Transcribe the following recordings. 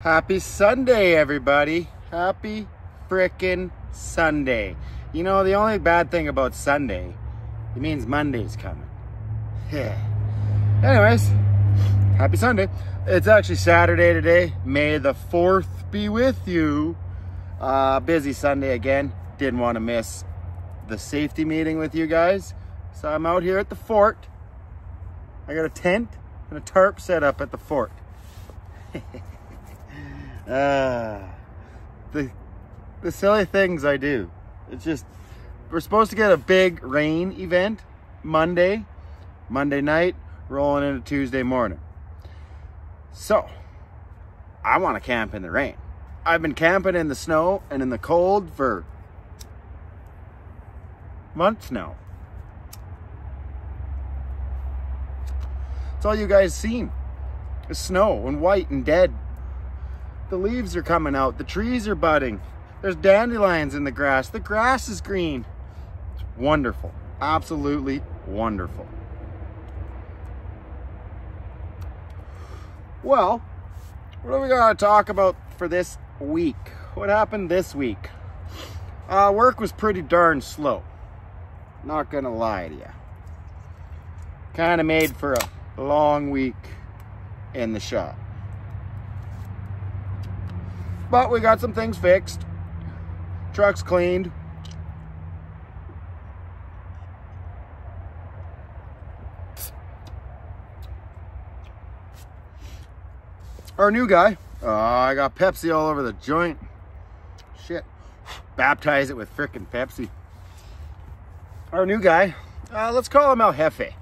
Happy Sunday, everybody. Happy frickin' Sunday. You know, the only bad thing about Sunday, it means Monday's coming. Anyways, happy Sunday. It's actually Saturday today. May the 4th be with you. Busy Sunday again. Didn't want to miss the safety meeting with you guys. So I'm out here at the fort. I got a tent and a tarp set up at the fort. The silly things I do. It's just, we're supposed to get a big rain event Monday night, rolling into Tuesday morning. So, I want to camp in the rain. I've been camping in the snow and in the cold for months now. It's all you guys seen. It's snow and white and dead. The leaves are coming out. The trees are budding. There's dandelions in the grass. The grass is green. It's wonderful. Absolutely wonderful. Well, what do we got to talk about for this week? What happened this week? Work was pretty darn slow. Not gonna lie to you. Kind of made for a long week in the shop. But we got some things fixed. Truck's cleaned. Our new guy. I got Pepsi all over the joint. Shit. Baptize it with frickin' Pepsi. Our new guy. Let's call him El Jefe.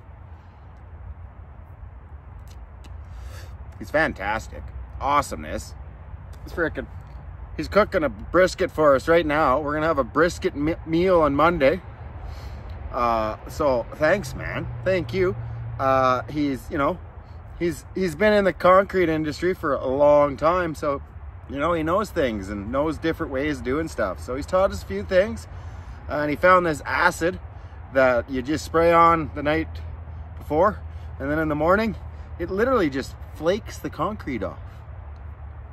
He's fantastic. Awesomeness. He's cooking a brisket for us right now. We're gonna have a brisket meal on Monday. So thanks, man. Thank you. He's been in the concrete industry for a long time, so he knows things and knows different ways of doing stuff. So he's taught us a few things, and he found this acid that you just spray on the night before, and then in the morning it literally just flakes the concrete off.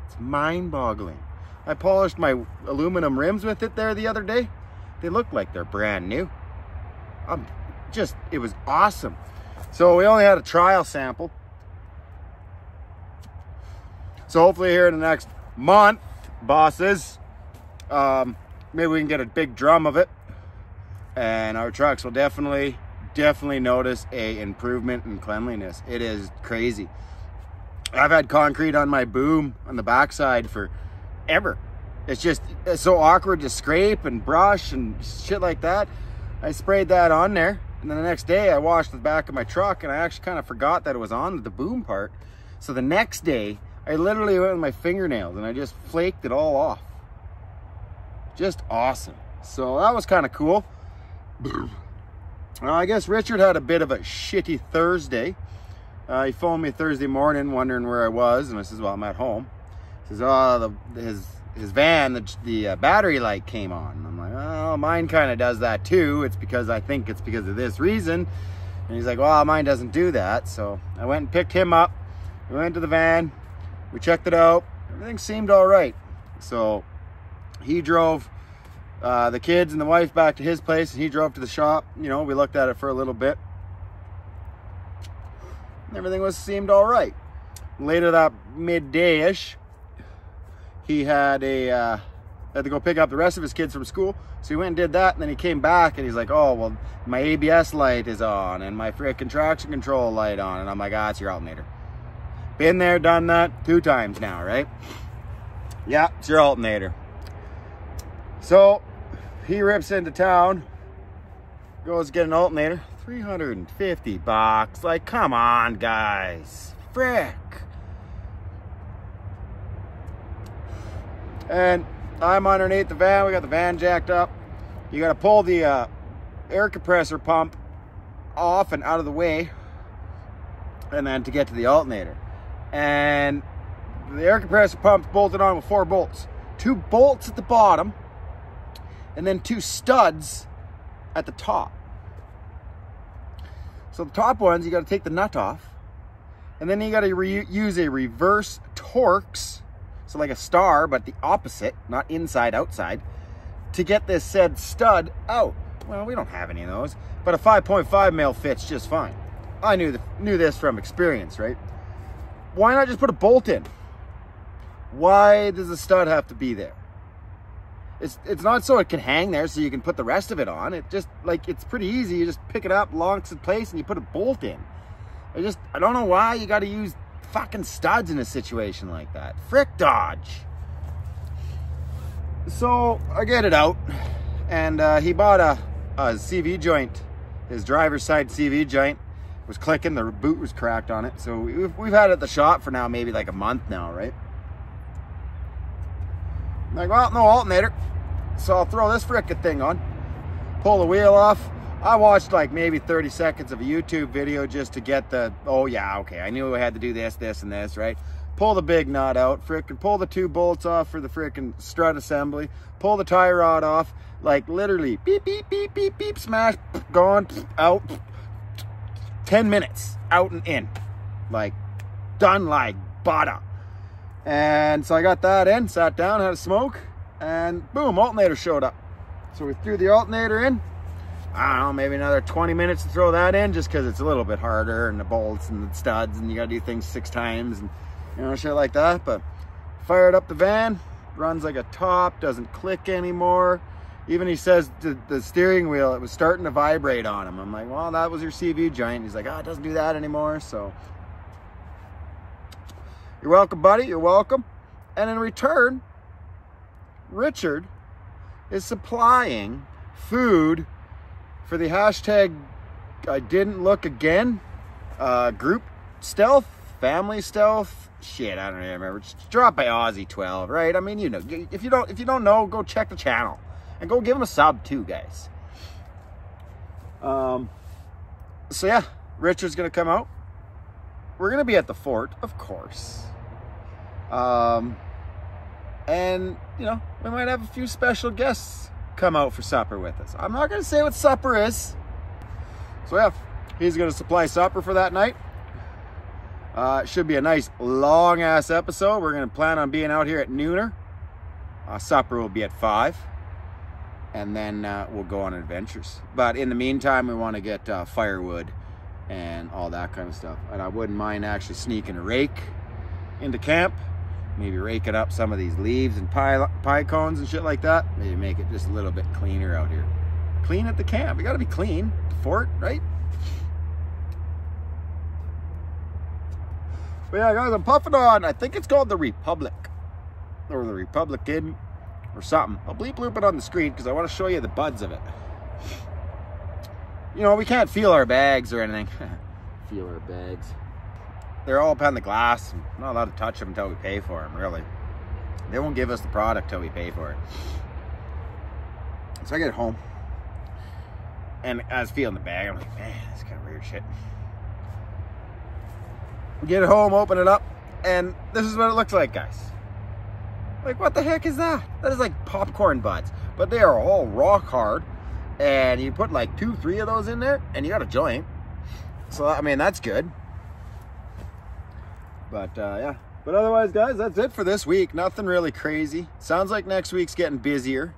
It's mind-boggling. I polished my aluminum rims with it there the other day. They look like they're brand new. It was awesome. So we only had a trial sample. So hopefully here in the next month, bosses, maybe we can get a big drum of it. And our trucks will definitely notice a improvement in cleanliness. It is crazy. I've had concrete on my boom on the backside for ever. It's so awkward to scrape and brush and shit like that. I sprayed that on there, and then the next day I washed the back of my truck, and I actually kind of forgot that it was on the boom part. So the next day I literally went with my fingernails and I just flaked it all off. Just awesome. So that was kind of cool. I guess Richard had a bit of a shitty Thursday. He phoned me Thursday morning wondering where I was, and I says, well, I'm at home. He says, oh, his van, the battery light came on. And I'm like, oh, mine kind of does that too. I think it's because of this reason. And he's like, well, mine doesn't do that. So I went and picked him up. We went to the van. We checked it out. Everything seemed all right. So he drove the kids and the wife back to his place, and he drove to the shop. We looked at it for a little bit. Everything seemed all right. Later that midday-ish, he had to go pick up the rest of his kids from school. So he went and did that, and then he came back and he's like, oh, well, my ABS light is on and my frickin' traction control light on. And I'm like, it's your alternator. Been there, done that 2 times now, right? Yeah, it's your alternator. So he rips into town, goes get an alternator. $350. Like, come on, guys. Frick. And I'm underneath the van. We got the van jacked up. You got to pull the air compressor pump off and out of the way, and then to get to the alternator. And the air compressor pump's bolted on with 4 bolts. 2 bolts at the bottom, and then 2 studs at the top. So the top ones, you got to take the nut off, and then you got to use a reverse Torx so like a star, but the opposite, not inside, outside, to get this said stud out. Well, we don't have any of those, but a 5.5 mil fits just fine. I knew this from experience, right? Why not just put a bolt in? Why does the stud have to be there? It's not so it can hang there so you can put the rest of it on. It just, like, it's pretty easy. You just pick it up, locks in place, and you put a bolt in. I don't know why you got to use fucking studs in a situation like that. Frick Dodge. So I get it out, and he bought a CV joint. His driver's side CV joint was clicking. The boot was cracked on it. So we've had it at the shop for now maybe like a month now, right? I'm like, well, no alternator, so I'll throw this frickin' thing on, pull the wheel off. I watched like maybe 30 seconds of a YouTube video just to get the, oh yeah, okay, I knew I had to do this, this, and this, right? Pull the big nut out, frickin' pull the 2 bolts off for the frickin' strut assembly, pull the tie rod off, like literally beep, beep, beep, beep, beep, smash, gone, out, 10 minutes, out and in, like done like butter. And so I got that in, sat down, had a smoke, and boom, alternator showed up. So we threw the alternator in. I don't know, maybe another 20 minutes to throw that in, just because it's a little bit harder, and the bolts and the studs, and you gotta do things 6 times, and you know, shit like that. But fired up the van, runs like a top, doesn't click anymore. Even he says the steering wheel, it was starting to vibrate on him. I'm like, well, that was your CV joint. He's like, oh, it doesn't do that anymore. So you're welcome, buddy, you're welcome. And in return, Richard is supplying food for the hashtag I didn't look again group stealth, family stealth, shit, I don't even remember. Just drop by Aussie 12, right? I mean, you know, if you don't know, go check the channel and go give him a sub too, guys. So yeah, Richard's gonna come out. We're gonna be at the fort, of course. And you know, we might have a few special guests come out for supper with us. I'm not gonna say what supper is. So yeah, he's gonna supply supper for that night. It should be a nice long ass episode. We're gonna plan on being out here at nooner. Supper will be at 5, and then we'll go on adventures. But in the meantime, we want to get firewood and all that kind of stuff. And I wouldn't mind actually sneaking a rake into camp. Maybe raking up some of these leaves and pie cones and shit like that. Maybe make it just a little bit cleaner out here. Clean at the camp. We gotta be clean. The fort, right? But yeah, guys, I'm puffing on. I think it's called the Republic. Or the Republican. Or something. I'll bleep loop it on the screen because I want to show you the buds of it. You know, we can't feel our bags or anything. Feel our bags. They're all up on the glass. I'm not allowed to touch them until we pay for them, really. They won't give us the product till we pay for it. So I get home, and I was feeling the bag. I'm like, man, that's kind of weird shit. We get it home, open it up, and this is what it looks like, guys. Like, what the heck is that? That is like popcorn buds, but they are all rock hard. And you put like 2, 3 of those in there, and you got a joint. So I mean, that's good. But yeah, but otherwise, guys, that's it for this week. Nothing really crazy. Sounds like next week's getting busier.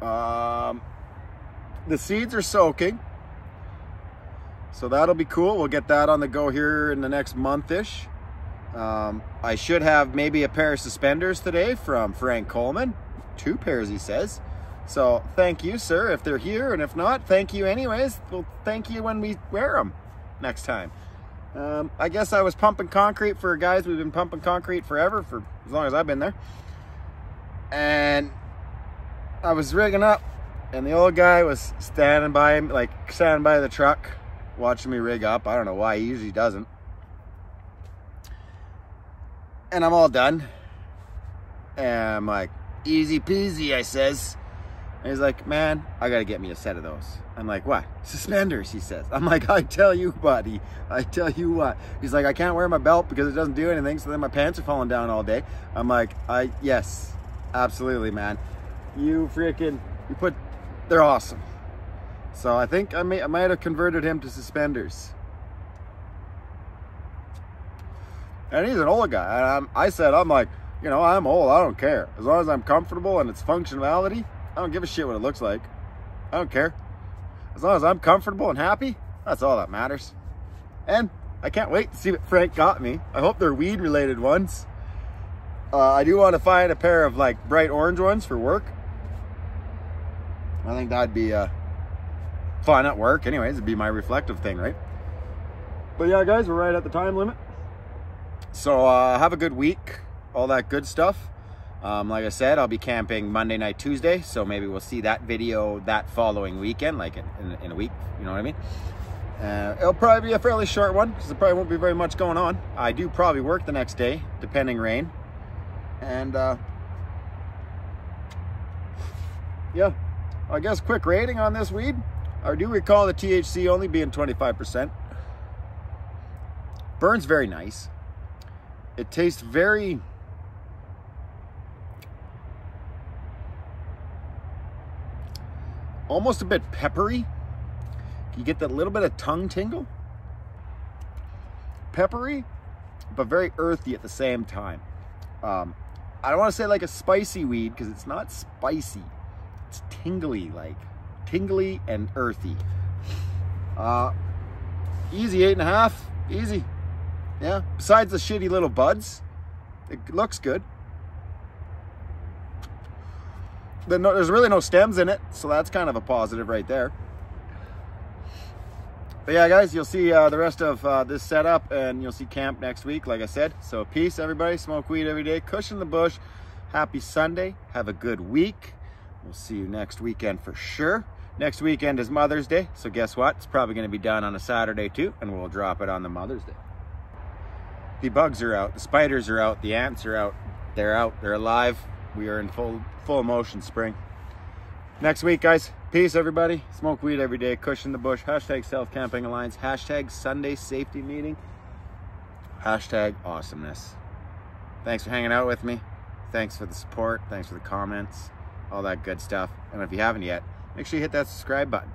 The seeds are soaking, so that'll be cool. We'll get that on the go here in the next month-ish. I should have maybe a pair of suspenders today from Frank Coleman. 2 pairs, he says. So thank you, sir, if they're here, and if not, thank you anyways. We'll thank you when we wear them next time. I guess I was pumping concrete for guys. We've been pumping concrete forever, for as long as I've been there. And I was rigging up, and the old guy was standing by him, like standing by the truck, watching me rig up. I don't know why, he usually doesn't. And I'm all done. And I'm like, easy peasy, I says. And he's like, man, I gotta get me a set of those. I'm like, what? Suspenders, he says. I'm like, I tell you, buddy, I tell you what. He's like, I can't wear my belt because it doesn't do anything, so then my pants are falling down all day. I'm like, yes, absolutely, man. They're awesome. So I think I might have converted him to suspenders. And he's an old guy. And I said, I'm like, you know, I'm old. I don't care. As long as I'm comfortable and it's functionality, I don't give a shit what it looks like. I don't care. As long as I'm comfortable and happy, that's all that matters. And I can't wait to see what Frank got me. I hope they're weed related ones. I do want to find a pair of like bright orange ones for work. I think that'd be fun at work. Anyways, it'd be my reflective thing, right? But yeah, guys, we're right at the time limit. So have a good week, all that good stuff. Like I said, I'll be camping Monday night, Tuesday. So maybe we'll see that video that following weekend, like in a week, you know what I mean? It'll probably be a fairly short one because there probably won't be very much going on. I do probably work the next day, depending rain. And yeah, I guess quick rating on this weed. I do recall the THC only being 25%. Burns very nice. It tastes very almost a bit peppery. You get that little bit of tongue tingle. Peppery, but very earthy at the same time. I don't want to say like a spicy weed because it's not spicy. It's tingly, like tingly and earthy. Easy 8.5, easy. Yeah, besides the shitty little buds, it looks good. There's really no stems in it, so that's kind of a positive right there. But yeah, guys, you'll see the rest of this setup, and you'll see camp next week, like I said. So peace, everybody. Smoke weed every day. Cushion the bush. Happy Sunday. Have a good week. We'll see you next weekend for sure. Next weekend is Mother's Day, so guess what? It's probably going to be done on a Saturday too, and we'll drop it on the Mother's Day. The bugs are out. The spiders are out. The ants are out. They're out. They're alive. We are in full motion spring. Next week, guys. Peace, everybody. Smoke weed every day. Cushion the bush. Hashtag Stealth Camping Alliance. Hashtag Sunday Safety Meeting. Hashtag awesomeness. Thanks for hanging out with me. Thanks for the support. Thanks for the comments. All that good stuff. And if you haven't yet, make sure you hit that subscribe button.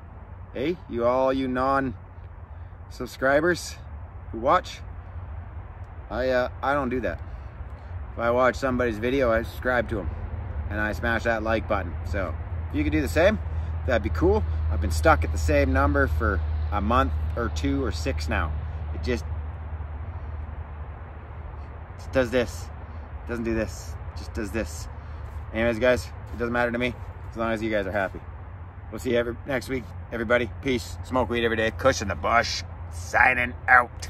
Hey, you non-subscribers who watch. I don't do that. If I watch somebody's video, I subscribe to them. And I smash that like button. So if you could do the same, that'd be cool. I've been stuck at the same number for a month or 2 or 6 now. It just does this. It doesn't do this. It just does this. Anyways, guys, it doesn't matter to me as long as you guys are happy. We'll see you next week, everybody. Peace. Smoke weed every day. Cushion the bush. Signing out.